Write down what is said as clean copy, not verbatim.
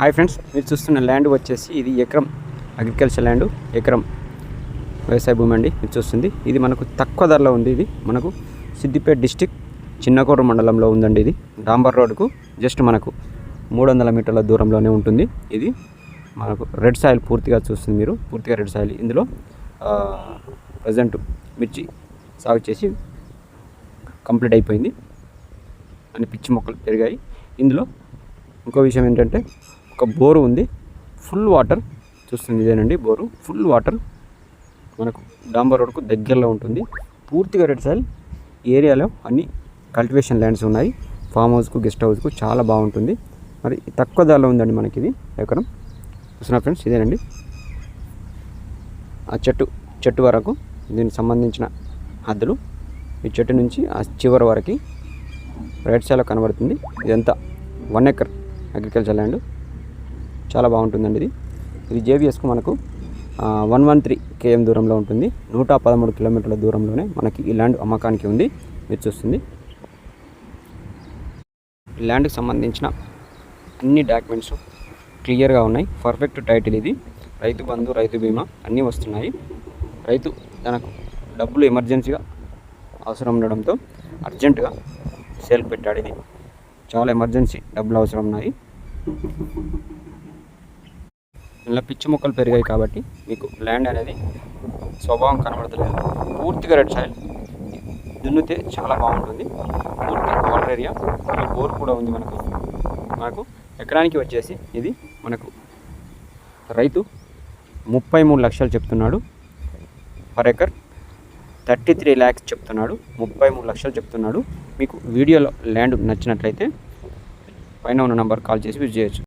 Hi friends, మీరు చూస్తున్న land వచ్చేసి ఇది ఎకరం అగ్రికల్చర్ ల్యాండ్, ఎకరం వ్యవసాయ భూమి అండి. మీరు చూస్తుంది ఇది మనకు తక్కువ ధరలో ఉంది. ఇది మనకు సిద్దిపేట డిస్టిక్ చిన్నకోట మండలంలో ఉందండి. ఇది డాంబర్ రోడ్కు జస్ట్ మనకు 300 మీటర్ల దూరంలోనే ఉంటుంది. ఇది మనకు రెడ్ సాయిల్ పూర్తిగా చూస్తుంది, మీరు పూర్తిగా రెడ్ సాయిల్. ఇందులో ప్రజెంట్ మిర్చి సాగు చేసి కంప్లీట్ అయిపోయింది అని పిచ్చి మొక్కలు పెరిగాయి. ఇందులో ఇంకో విషయం ఏంటంటే ఒక బోరు ఉంది, ఫుల్ వాటర్ చూస్తుంది. ఇదేనండి బోరు, ఫుల్ వాటర్ మనకు డాంబర్ రోడ్కు దగ్గరలో ఉంటుంది. పూర్తిగా రెడ్ సాయిల్ ఏరియాలో అన్ని కల్టివేషన్ ల్యాండ్స్ ఉన్నాయి. ఫామ్ హౌస్కు, గెస్ట్ హౌస్కు చాలా బాగుంటుంది. మరి తక్కువ ధరలో ఉందండి మనకి ఇది ఎకరం. చూస్తున్నా ఫ్రెండ్స్, ఇదేనండి ఆ చెట్టు వరకు దీనికి సంబంధించిన హద్దులు. ఈ చెట్టు నుంచి ఆ చివరి వరకు రైట్ సైడ్లో కనబడుతుంది. ఇదంతా 1 ఎకర్ అగ్రికల్చర్ ల్యాండ్, చాలా బాగుంటుందండి. ఇది జేబీఎస్కు మనకు 113 km దూరంలో ఉంటుంది. 113 కిలోమీటర్ల దూరంలోనే మనకి ఈ ల్యాండ్ అమ్మకానికి ఉంది. మీరు చూస్తుంది ఈ ల్యాండ్కి సంబంధించిన అన్ని డాక్యుమెంట్స్ క్లియర్గా ఉన్నాయి. పర్ఫెక్ట్ టైటిల్ ఇది. రైతు బంధు, రైతు బీమా అన్నీ వస్తున్నాయి. రైతు తనకు డబ్బులు ఎమర్జెన్సీగా అవసరం ఉండడంతో అర్జెంటుగా సేల్ పెట్టాడు. ఇది చాలా ఎమర్జెన్సీ డబ్బులు అవసరం ఉన్నాయి. ఇలా పిచ్చి మొక్కలు పెరిగాయి కాబట్టి మీకు ల్యాండ్ అనేది స్వభావం కనబడతలేదు. పూర్తిగా రెడ్ సాయిల్, దున్నితే చాలా బాగుంటుంది. పూర్తి వాటర్ ఏరియా, బోర్ కూడా ఉంది మనకు ఎకరానికి వచ్చేసి ఇది మనకు రైతు 33 లక్షలు చెప్తున్నాడు. పర్ ఎకర్ 33 lakhs చెప్తున్నాడు. 33 లక్షలు చెప్తున్నాడు. మీకు వీడియోలో ల్యాండ్ నచ్చినట్లయితే పైన ఉన్న నంబర్ కాల్ చేసి విజిట్ చేయొచ్చు.